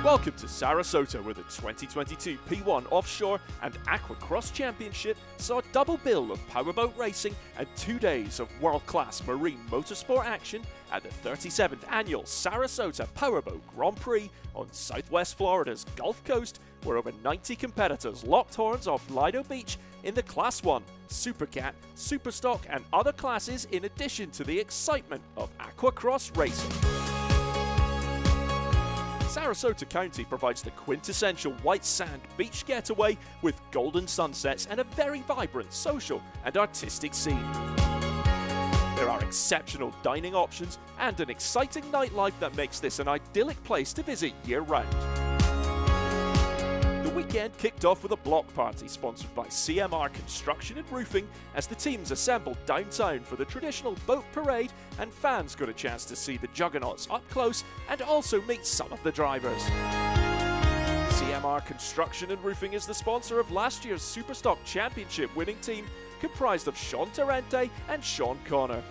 Welcome to Sarasota, where the 2022 P1 Offshore and Aquacross Championship saw a double bill of powerboat racing and 2 days of world-class marine motorsport action at the 37th Annual Sarasota Powerboat Grand Prix on Southwest Florida's Gulf Coast, where over 90 competitors locked horns off Lido Beach in the Class 1, Supercat, Superstock and other classes, in addition to the excitement of Aquacross racing. Sarasota County provides the quintessential white sand beach getaway with golden sunsets and a very vibrant social and artistic scene. There are exceptional dining options and an exciting nightlife that makes this an idyllic place to visit year-round. The weekend kicked off with a block party sponsored by CMR Construction and Roofing as the teams assembled downtown for the traditional boat parade, and fans got a chance to see the juggernauts up close and also meet some of the drivers. CMR Construction and Roofing is the sponsor of last year's Superstock Championship winning team, comprised of Sean Tarente and Sean Connor.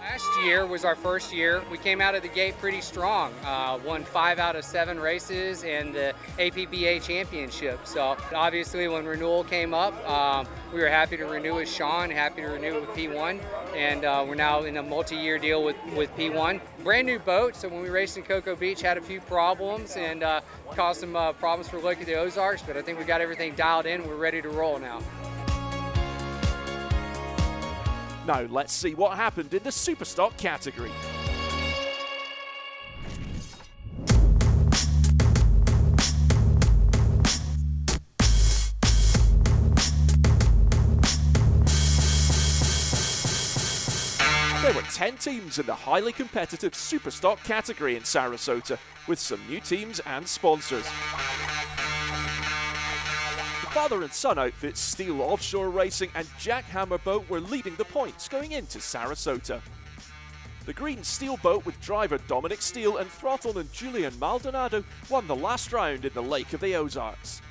Last year was our first year. We came out of the gate pretty strong. Won 5 out of 7 races and the APBA championship. So obviously when renewal came up, we were happy to renew with Sean, happy to renew with P1, and we're now in a multi-year deal with P1. Brand new boat, so when we raced in Cocoa Beach had a few problems and caused some problems for Lake of the Ozarks, but I think we got everything dialed in. We're ready to roll now. Now let's see what happened in the Superstock category. There were 10 teams in the highly competitive Superstock category in Sarasota, with some new teams and sponsors. Father and son outfits Steel Offshore Racing and Jackhammer Boat were leading the points going into Sarasota. The green steel boat with driver Dominic Steele and throttleman Julian Maldonado won the last round in the Lake of the Ozarks.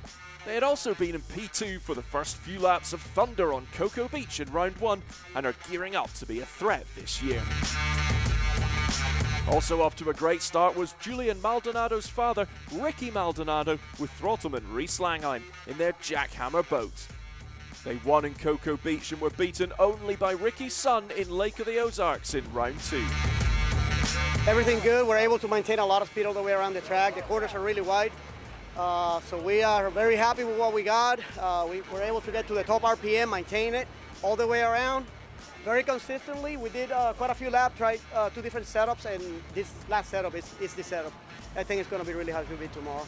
They had also been in P2 for the first few laps of Thunder on Cocoa Beach in round 1 and are gearing up to be a threat this year. Also off to a great start was Julian Maldonado's father, Ricky Maldonado, with throttleman Reese Langheim in their Jackhammer boat. They won in Cocoa Beach and were beaten only by Ricky's son in Lake of the Ozarks in round 2. Everything good. We're able to maintain a lot of speed all the way around the track. The quarters are really wide, so we are very happy with what we got. We were able to get to the top RPM, maintain it all the way around. Very consistently. We did quite a few laps, tried 2 different setups, and this last setup is the setup. I think it's going to be really hard to beat tomorrow.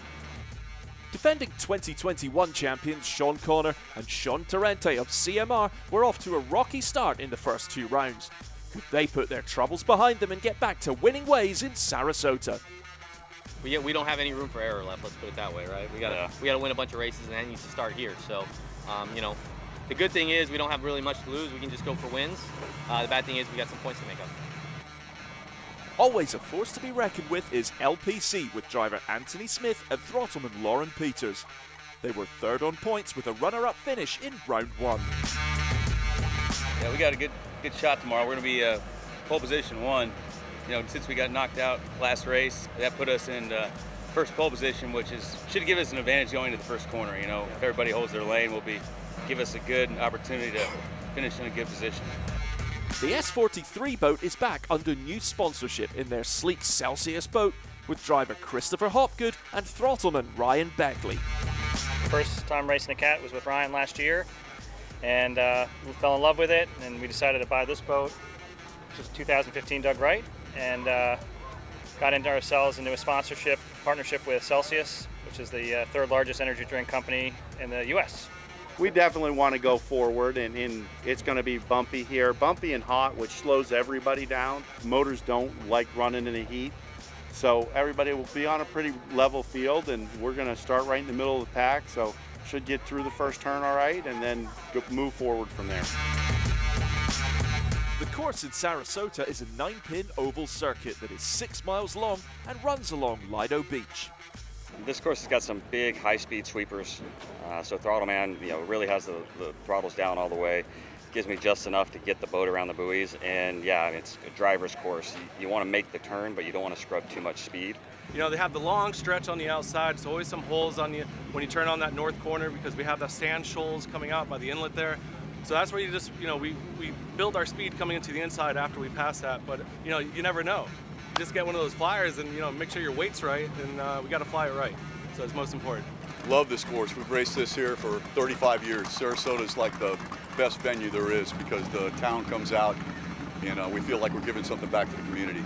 Defending 2021 champions Sean Connor and Sean Tarente of CMR were off to a rocky start in the first 2 rounds. Could they put their troubles behind them and get back to winning ways in Sarasota? We don't have any room for error left, let's put it that way, right? We gotta win a bunch of races, and that needs to start here. So, you know, the good thing is we don't have really much to lose. We can just go for wins. The bad thing is we got some points to make up. Always a force to be reckoned with is LPC with driver Anthony Smith and throttleman Lauren Peters. They were 3rd on points with a runner-up finish in round 1. Yeah, we got a good shot tomorrow. We're going to be pole position 1. You know, since we got knocked out last race, that put us in first pole position, which should give us an advantage going to the first corner. You know, if everybody holds their lane, give us a good opportunity to finish in a good position. The S43 boat is back under new sponsorship in their sleek Celsius boat with driver Christopher Hopgood and throttleman Ryan Beckley. First time racing a cat was with Ryan last year, and we fell in love with it, and we decided to buy this boat, which is 2015 Doug Wright, and got into ourselves into a sponsorship partnership with Celsius, which is the 3rd largest energy drink company in the U.S. We definitely want to go forward, and it's going to be bumpy here, bumpy and hot, which slows everybody down. Motors don't like running in the heat, so everybody will be on a pretty level field, and we're going to start right in the middle of the pack, so should get through the first turn all right, and then move forward from there. The course in Sarasota is a 9-pin oval circuit that is 6 miles long and runs along Lido Beach. This course has got some big high-speed sweepers, so Throttleman, really has the throttles down all the way. gives me just enough to get the boat around the buoys. And yeah, it's a driver's course. You want to make the turn, but you don't want to scrub too much speed. You know, they have the long stretch on the outside. There's always some holes on you when you turn on that north corner because we have the sand shoals coming out by the inlet there. So that's where you just, you know, we build our speed coming into the inside after we pass that. But, you know, you never know. You just get one of those flyers and, you know, make sure your weight's right, and we got to fly it right. So it's most important. Love this course. We've raced this here for 35 years. Sarasota is like the best venue there is because the town comes out and we feel like we're giving something back to the community.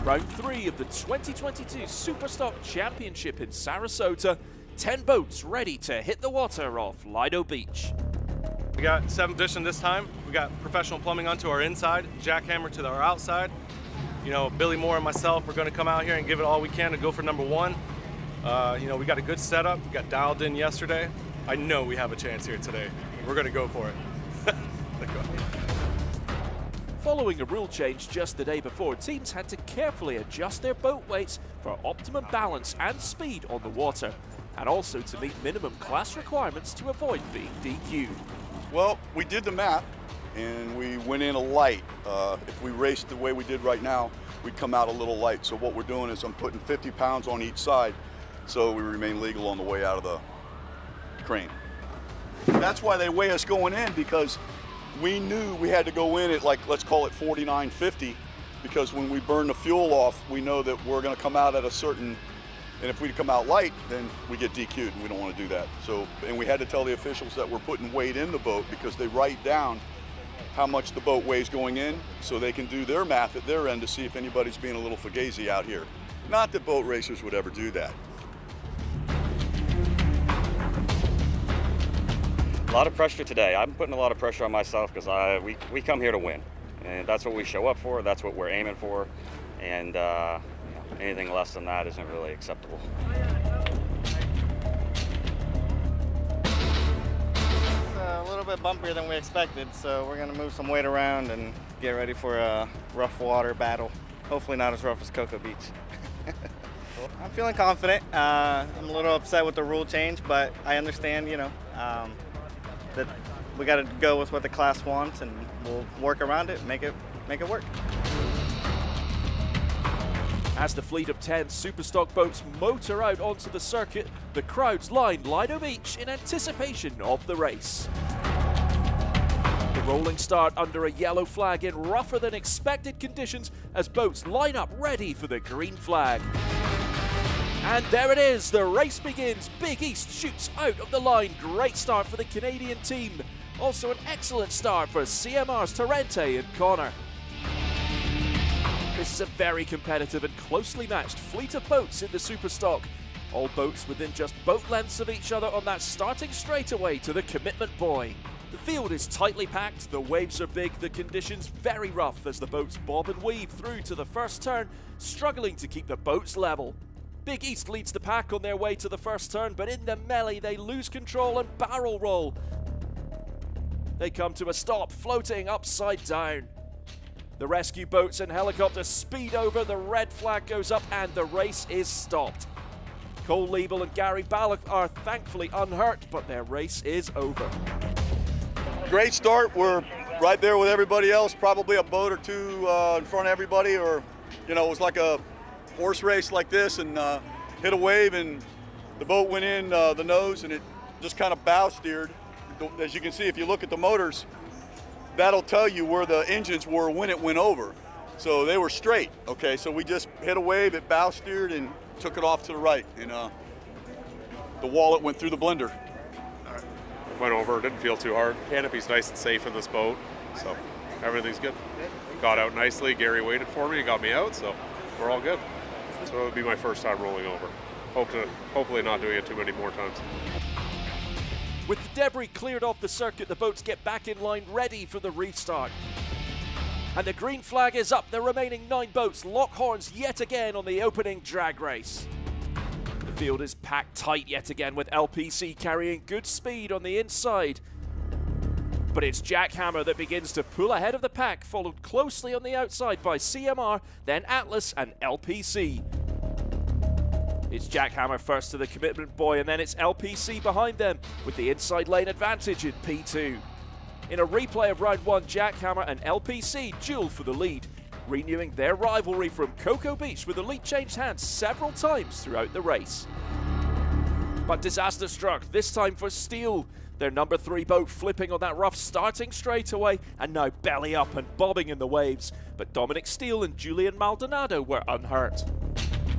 Round 3 of the 2022 Superstock Championship in Sarasota. 10 boats ready to hit the water off Lido Beach. We got 7th edition this time. We got professional plumbing onto our inside, jackhammer to our outside. You know, Billy Moore and myself, we're going to come out here and give it all we can to go for number 1. You know, we got a good setup. We got dialed in yesterday. I know we have a chance here today. We're going to go for it. Following a rule change just the day before, teams had to carefully adjust their boat weights for optimum balance and speed on the water, and also to meet minimum class requirements to avoid being DQ'd. Well, we did the math and we went in a light. If we raced the way we did right now, we'd come out a little light. So what we're doing is I'm putting 50 pounds on each side so we remain legal on the way out of the crane. That's why they weigh us going in, because we knew we had to go in at, like, let's call it 49.50, because when we burn the fuel off, we know that we're going to come out at a certain, and if we come out light, then we get DQ'd, and we don't want to do that. So, and we had to tell the officials that we're putting weight in the boat because they write down how much the boat weighs going in so they can do their math at their end to see if anybody's being a little fugazi out here. Not that boat racers would ever do that. A lot of pressure today. I'm putting a lot of pressure on myself because we come here to win, and that's what we show up for. That's what we're aiming for, and you know, anything less than that isn't really acceptable. It's a little bit bumpier than we expected, so we're going to move some weight around and get ready for a rough water battle. Hopefully not as rough as Cocoa Beach. I'm feeling confident. I'm a little upset with the rule change, but I understand, you know, that we got to go with what the class wants, and we'll work around it, make it work. As the fleet of 10 Superstock boats motor out onto the circuit, the crowds line Lido Beach in anticipation of the race. The rolling start under a yellow flag in rougher than expected conditions as boats line up ready for the green flag. And there it is, the race begins. Big East shoots out of the line. Great start for the Canadian team. Also an excellent start for CMR's Torrente and Connor. This is a very competitive and closely matched fleet of boats in the Superstock. All boats within just boat lengths of each other on that starting straightaway to the commitment buoy. The field is tightly packed, the waves are big, the conditions very rough as the boats bob and weave through to the first turn, struggling to keep the boats level. Big East leads the pack on their way to the first turn, but in the melee they lose control and barrel roll. They come to a stop, floating upside down. The rescue boats and helicopters speed over, the red flag goes up and the race is stopped. Cole Liebel and Gary Ballack are thankfully unhurt, but their race is over. Great start. We're right there with everybody else, probably a boat or two in front of everybody, or, you know, it was like a horse race like this, and hit a wave and the boat went in the nose and it just kind of bow steered. As you can see, if you look at the motors, that'll tell you where the engines were when it went over. So they were straight, okay? So we just hit a wave, it bow steered and took it off to the right, and the wallet went through the blender. Went over, didn't feel too hard. Canopy's nice and safe in this boat, so everything's good. Got out nicely, Gary waited for me, got me out, so we're all good. So it would be my first time rolling over. Hopefully not doing it too many more times. With the debris cleared off the circuit, the boats get back in line ready for the restart. And the green flag is up. The remaining 9 boats lock horns yet again on the opening drag race. The field is packed tight yet again with LPC carrying good speed on the inside. But it's Jackhammer that begins to pull ahead of the pack, followed closely on the outside by CMR, then Atlas and LPC. It's Jackhammer first to the commitment buoy, and then it's LPC behind them with the inside lane advantage in P2. In a replay of round 1, Jackhammer and LPC duel for the lead, renewing their rivalry from Cocoa Beach with the lead changed hands several times throughout the race. But disaster struck, this time for Steel. Their number 3 boat flipping on that rough starting straightaway and now belly up and bobbing in the waves. But Dominic Steele and Julian Maldonado were unhurt.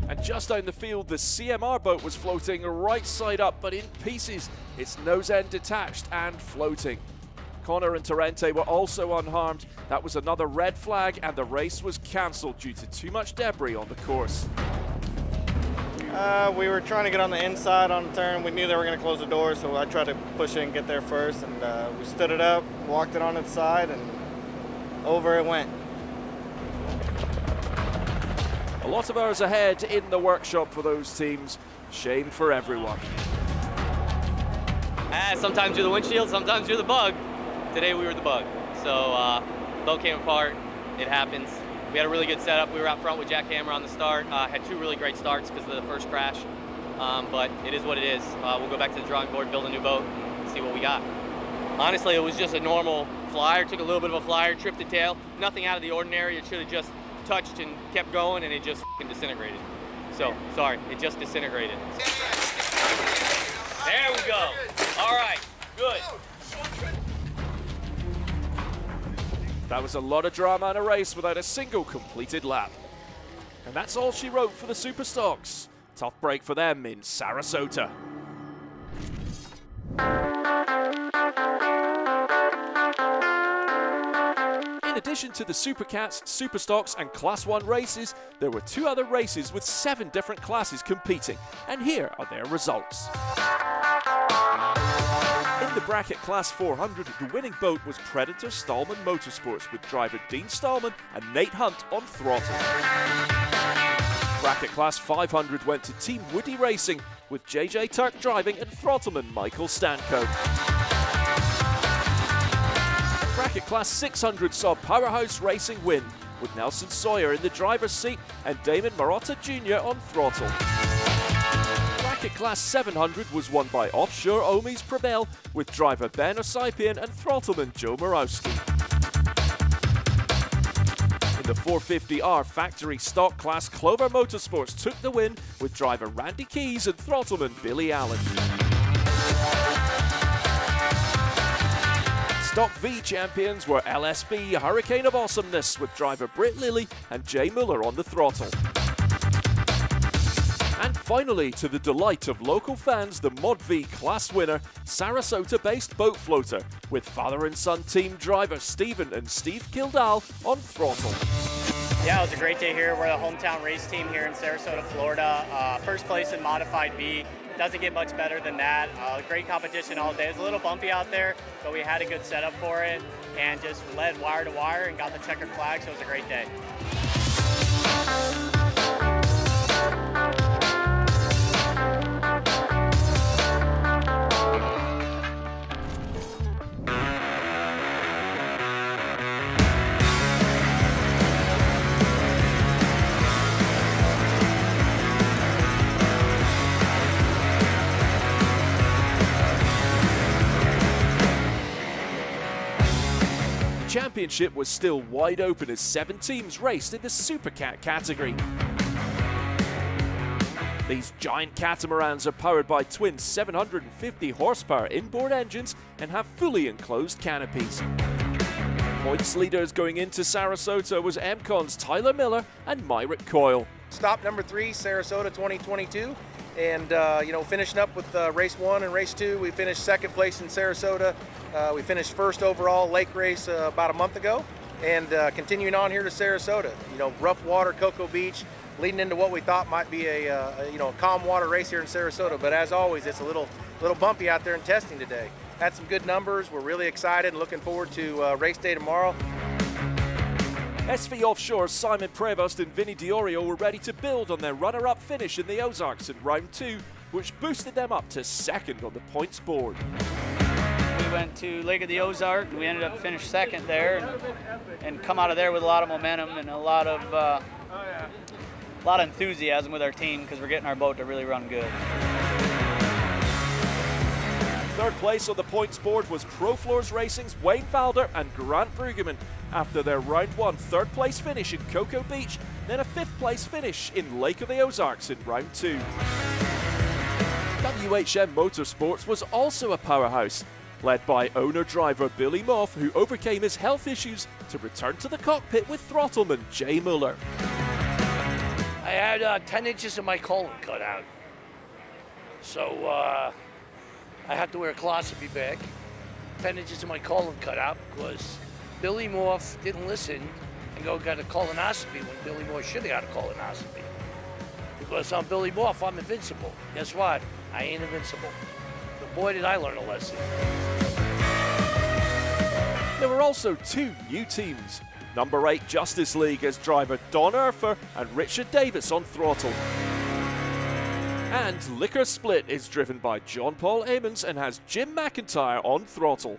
And just down the field, the CMR boat was floating right side up but in pieces, its nose end detached and floating. Connor and Torrente were also unharmed. That was another red flag and the race was cancelled due to too much debris on the course. We were trying to get on the inside on the turn. We knew they were going to close the door, so I tried to push in and get there first. And we stood it up, walked it on its side, and over it went. A lot of hours ahead in the workshop for those teams. Shame for everyone. Sometimes you're the windshield, sometimes you're the bug. Today we were the bug. So boat came apart, it happens. We had a really good setup. We were out front with Jackhammer on the start. Had 2 really great starts because of the first crash. But it is what it is. We'll go back to the drawing board, build a new boat, see what we got. Honestly, it was just a normal flyer. Took a little bit of a flyer, tripped the tail. Nothing out of the ordinary. It should have just touched and kept going, and it just disintegrated. So, sorry, it just disintegrated. There we go. All right, good. That was a lot of drama in a race without a single completed lap. And that's all she wrote for the Superstocks. Tough break for them in Sarasota. In addition to the Supercats, Superstocks and Class 1 races, there were 2 other races with 7 different classes competing, and here are their results. In the bracket Class 400, the winning boat was Predator Stallman Motorsports with driver Dean Stallman and Nate Hunt on throttle. Bracket Class 500 went to Team Woody Racing with JJ Turk driving and throttleman Michael Stanko. Bracket Class 600 saw Powerhouse Racing win, with Nelson Sawyer in the driver's seat and Damon Marotta Jr. on throttle. Bracket Class 700 was won by Offshore Omis Preble, with driver Ben Osypian and throttleman Joe Morawski. In the 450R factory stock class, Clover Motorsports took the win, with driver Randy Keys and throttleman Billy Allen. Stock V champions were LSB Hurricane of Awesomeness with driver Britt Lilly and Jay Muller on the throttle. And finally, to the delight of local fans, the Mod V class winner, Sarasota-based boat floater, with father and son team driver Stephen and Steve Kildall on throttle. Yeah, it was a great day here. We're the hometown race team here in Sarasota, Florida. First place in Modified B. Doesn't get much better than that. Great competition all day. It was a little bumpy out there, but we had a good setup for it and just led wire to wire and got the checkered flag, so it was a great day. The championship was still wide open as 7 teams raced in the Supercat category. These giant catamarans are powered by twin 750 horsepower inboard engines and have fully enclosed canopies. Points leaders going into Sarasota was MCON's Tyler Miller and Myrick Coyle. Stop number 3, Sarasota 2022. And, finishing up with race 1 and race 2, we finished 2nd place in Sarasota. We finished 1st overall lake race about a month ago. And continuing on here to Sarasota, rough water, Cocoa Beach, leading into what we thought might be a calm water race here in Sarasota. But as always, it's a little bumpy out there in testing today. Had some good numbers. We're really excited and looking forward to race day tomorrow. SV Offshore's Simon Prevost and Vinny Diorio were ready to build on their runner-up finish in the Ozarks in round 2, which boosted them up to 2nd on the points board. We went to Lake of the Ozark. We ended up finished second there and come out of there with a lot of momentum and a lot of enthusiasm with our team because we're getting our boat to really run good. Third place on the points board was Pro Floors Racing's Wayne Valder and Grant Brueggemann after their round one third place finish in Cocoa Beach, then a fifth place finish in Lake of the Ozarks in round two. WHM Motorsports was also a powerhouse, led by owner-driver Billy Moff, who overcame his health issues to return to the cockpit with throttleman Jay Muller. I had 10 inches of my colon cut out, so I had to wear a colostomy bag. 10 inches of my colon cut out because Billy Moff didn't listen and got a colonoscopy when Billy Moff should have got a colonoscopy. Because I'm Billy Moff, I'm invincible. Guess what? I ain't invincible. But boy, did I learn a lesson. There were also two new teams. Number 8 Justice League as driver Don Urfer and Richard Davis on throttle. And Liquor Split is driven by John Paul Amons and has Jim McIntyre on throttle.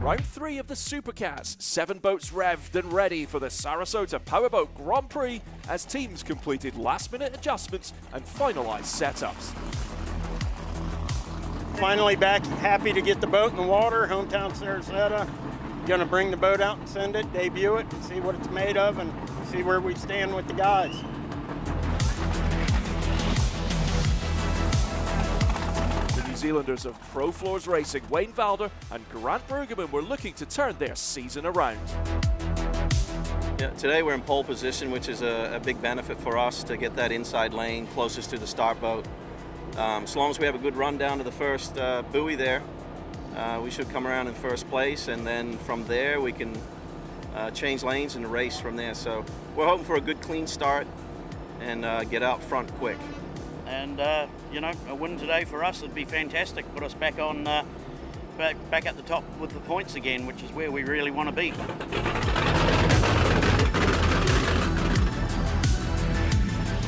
Round 3 of the Supercats, 7 boats revved and ready for the Sarasota Powerboat Grand Prix as teams completed last-minute adjustments and finalized setups. Finally back, happy to get the boat in the water, hometown Sarasota. Gonna bring the boat out and send it, debut it, and see what it's made of and see where we stand with the guys. New Zealanders of Pro Floors Racing, Wayne Valder and Grant Brueggemann were looking to turn their season around. Yeah, today we're in pole position, which is a big benefit for us to get that inside lane closest to the start boat. As long as we have a good run down to the first buoy there, we should come around in first place, and then from there we can change lanes and race from there. So we're hoping for a good clean start and get out front quick. And you know, a win today for us would be fantastic. Put us back on, back at the top with the points again, which is where we really want to be.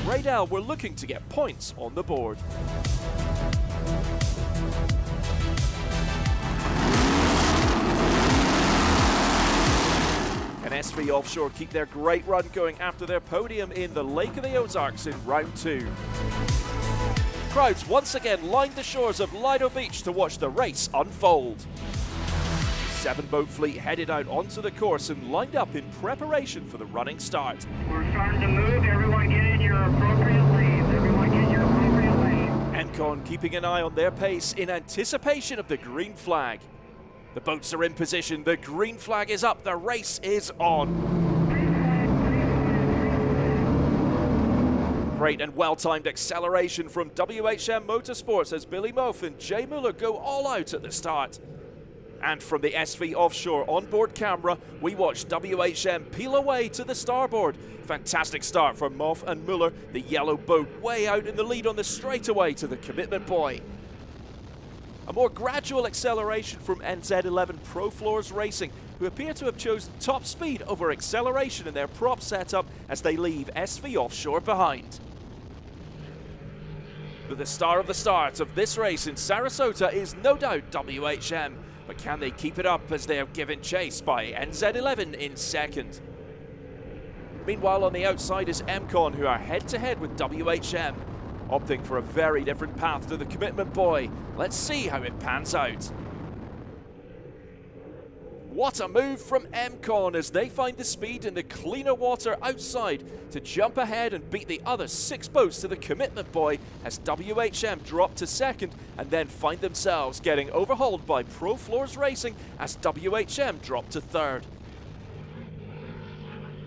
Radel were looking to get points on the board. And SV Offshore keep their great run going after their podium in the Lake of the Ozarks in round 2. Crowds once again lined the shores of Lido Beach to watch the race unfold. The 7-boat fleet headed out onto the course and lined up in preparation for the running start. We're starting to move. Everyone get in your appropriate lanes. Everyone get your appropriate lane. Encon keeping an eye on their pace in anticipation of the green flag. The boats are in position, the green flag is up, the race is on. Great and well-timed acceleration from WHM Motorsports as Billy Moff and Jay Muller go all out at the start. And from the SV Offshore onboard camera, we watch WHM peel away to the starboard. Fantastic start for Moff and Muller, the yellow boat way out in the lead on the straightaway to the commitment buoy. A more gradual acceleration from NZ11 Pro Floors Racing, who appear to have chosen top speed over acceleration in their prop setup as they leave SV Offshore behind. But the star of the start of this race in Sarasota is no doubt WHM, but can they keep it up as they are given chase by NZ11 in second? Meanwhile, on the outside is Mcon, who are head-to-head with WHM, opting for a very different path to the commitment buoy. Let's see how it pans out. What a move from Mcon as they find the speed in the cleaner water outside to jump ahead and beat the other 6 boats to the commitment buoy as WHM drop to second and then find themselves getting overhauled by Pro Floors Racing as WHM drop to third.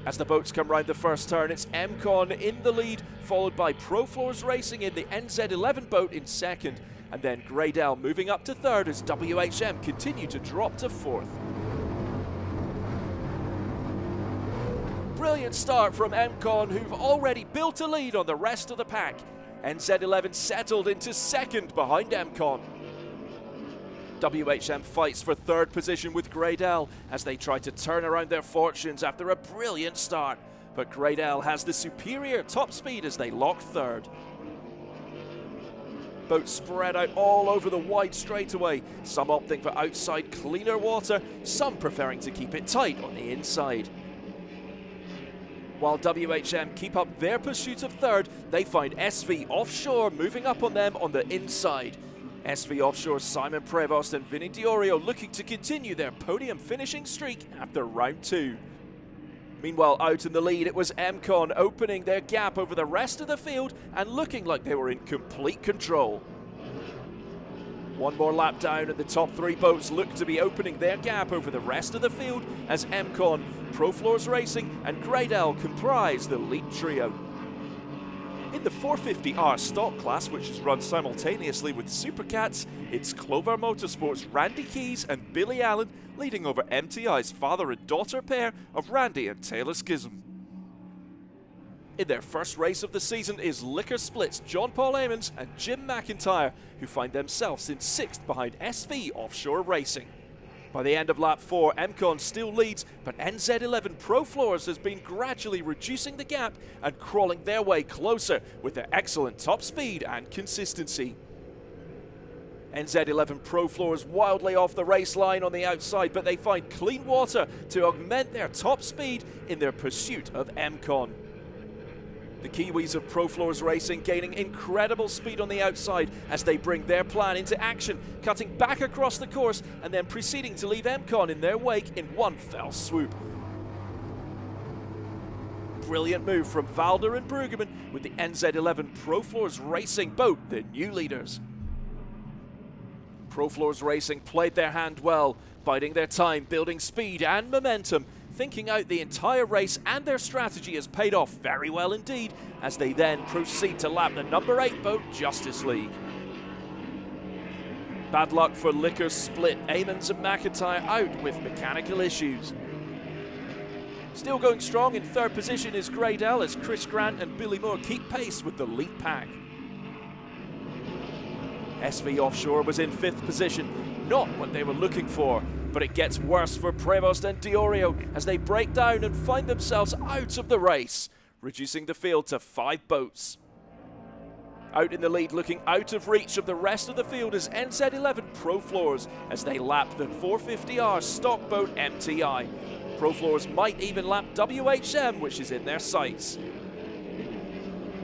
As the boats come round the first turn, it's Mcon in the lead, followed by Pro Floors Racing in the NZ11 boat in second, and then Graydell moving up to third as WHM continue to drop to fourth. Brilliant start from Mcon, who've already built a lead on the rest of the pack. NZ11 settled into second behind Mcon. WHM fights for third position with Graydell as they try to turn around their fortunes after a brilliant start. But Graydell has the superior top speed as they lock third. Boats spread out all over the wide straightaway, some opting for outside cleaner water, some preferring to keep it tight on the inside. While WHM keep up their pursuit of third, they find SV Offshore moving up on them on the inside. SV Offshore's Simon Prevost and Vinny Diorio looking to continue their podium finishing streak after round 2. Meanwhile, out in the lead, it was MCon opening their gap over the rest of the field and looking like they were in complete control. One more lap down and the top 3 boats look to be opening their gap over the rest of the field as MCon, Pro Floors Racing and Graydell comprise the lead trio. In the 450R stock class, which is run simultaneously with Supercats, it's Clover Motorsports' Randy Keys and Billy Allen leading over MTI's father and daughter pair of Randy and Taylor Schism. In their first race of the season is Liquor Split's John Paul Amons and Jim McIntyre, who find themselves in 6th behind SV Offshore Racing. By the end of lap 4, MCon still leads, but NZ11 Pro Floors has been gradually reducing the gap and crawling their way closer with their excellent top speed and consistency. NZ11 Pro Floors wildly off the race line on the outside, but they find clean water to augment their top speed in their pursuit of MCon. The Kiwis of Pro Floors Racing gaining incredible speed on the outside as they bring their plan into action, cutting back across the course and then proceeding to leave MCon in their wake in one fell swoop. Brilliant move from Valder and Brueggemann with the NZ11 Pro Floors Racing boat, the new leaders. Pro Floors Racing played their hand well, biding their time, building speed and momentum, thinking out the entire race, and their strategy has paid off very well indeed as they then proceed to lap the number 8 boat, Justice League. Bad luck for Liquor Split, Amons and McIntyre out with mechanical issues. Still going strong in third position is Graydell as Chris Grant and Billy Moore keep pace with the lead pack. SV Offshore was in 5th position, not what they were looking for, but it gets worse for Prevost and Diorio as they break down and find themselves out of the race, reducing the field to 5 boats. Out in the lead, looking out of reach of the rest of the field, is NZ11 Pro Floors as they lap the 450R stock boat MTI. Pro Floors might even lap WHM, which is in their sights.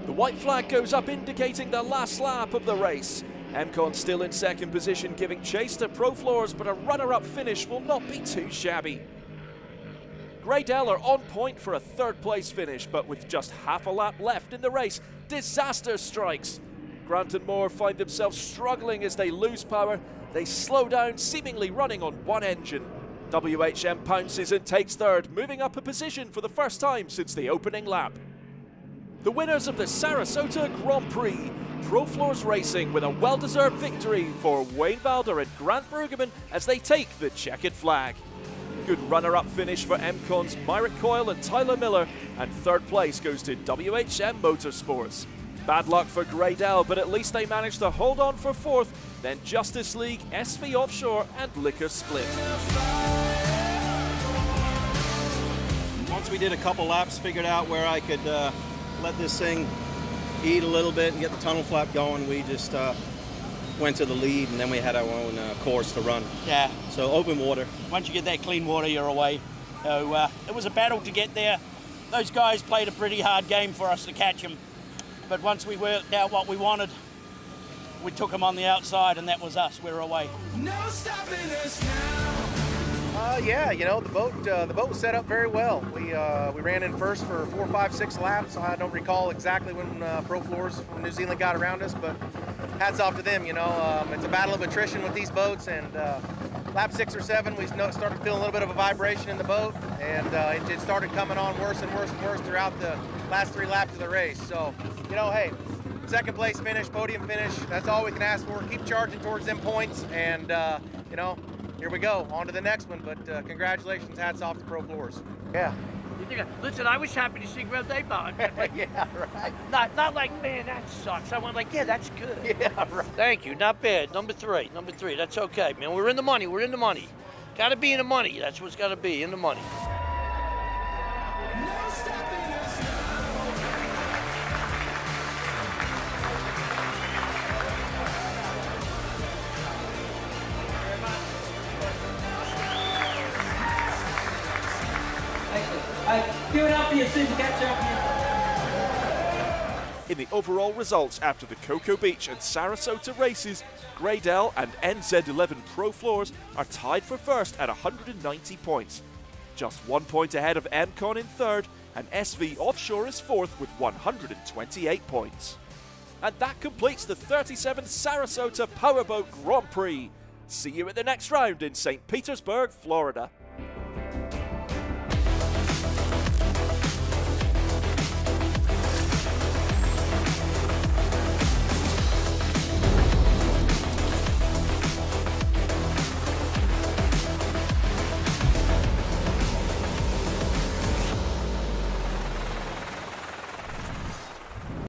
The white flag goes up, indicating the last lap of the race. MCon still in 2nd position, giving chase to Pro Floors, but a runner-up finish will not be too shabby. Graydell are on point for a 3rd place finish, but with just half a lap left in the race, disaster strikes. Grant and Moore find themselves struggling as they lose power. They slow down, seemingly running on one engine. WHM pounces and takes 3rd, moving up a position for the first time since the opening lap. The winners of the Sarasota Grand Prix, Pro Floors Racing, with a well-deserved victory for Wayne Valder and Grant Brueggemann as they take the checkered flag. Good runner-up finish for MCon's Myrick Coyle and Tyler Miller, and 3rd place goes to WHM Motorsports. Bad luck for Graydell, but at least they managed to hold on for 4th, then Justice League, SV Offshore and Liquor Split. Once we did a couple laps, figured out where I could let this thing eat a little bit and get the tunnel flap going, we just went to the lead, and then we had our own course to run. Yeah. So open water. Once you get that clean water, you're away. So it was a battle to get there. Those guys played a pretty hard game for us to catch them. But once we worked out what we wanted, we took them on the outside, and that was us. We were away. No stopping us now. Yeah, you know, the boat was set up very well. We ran in first for 4, 5, 6 laps. I don't recall exactly when Pro Floors from New Zealand got around us, but hats off to them. You know, it's a battle of attrition with these boats, and lap 6 or 7, we started feeling a little bit of a vibration in the boat, and it started coming on worse and worse and worse throughout the last 3 laps of the race. So, you know, hey, 2nd place finish, podium finish, that's all we can ask for. Keep charging towards them points, and, you know, here we go, on to the next one, but congratulations, hats off to Pro Floors. Yeah, Listen, I was happy to see Greg Daybon. Yeah, right. Not like, man, that sucks. I went like, yeah, that's good. Yeah, right. Thank you, not bad. Number three, that's okay, man. We're in the money, Gotta be in the money, that's what's gotta be, in the money. Give it up for your super cat champion. In the overall results after the Cocoa Beach and Sarasota races, Graydell and NZ11 Pro Floors are tied for first at 190 points. Just 1 point ahead of MCon in third, and SV Offshore is fourth with 128 points. And that completes the 37th Sarasota Powerboat Grand Prix. See you at the next round in St. Petersburg, Florida.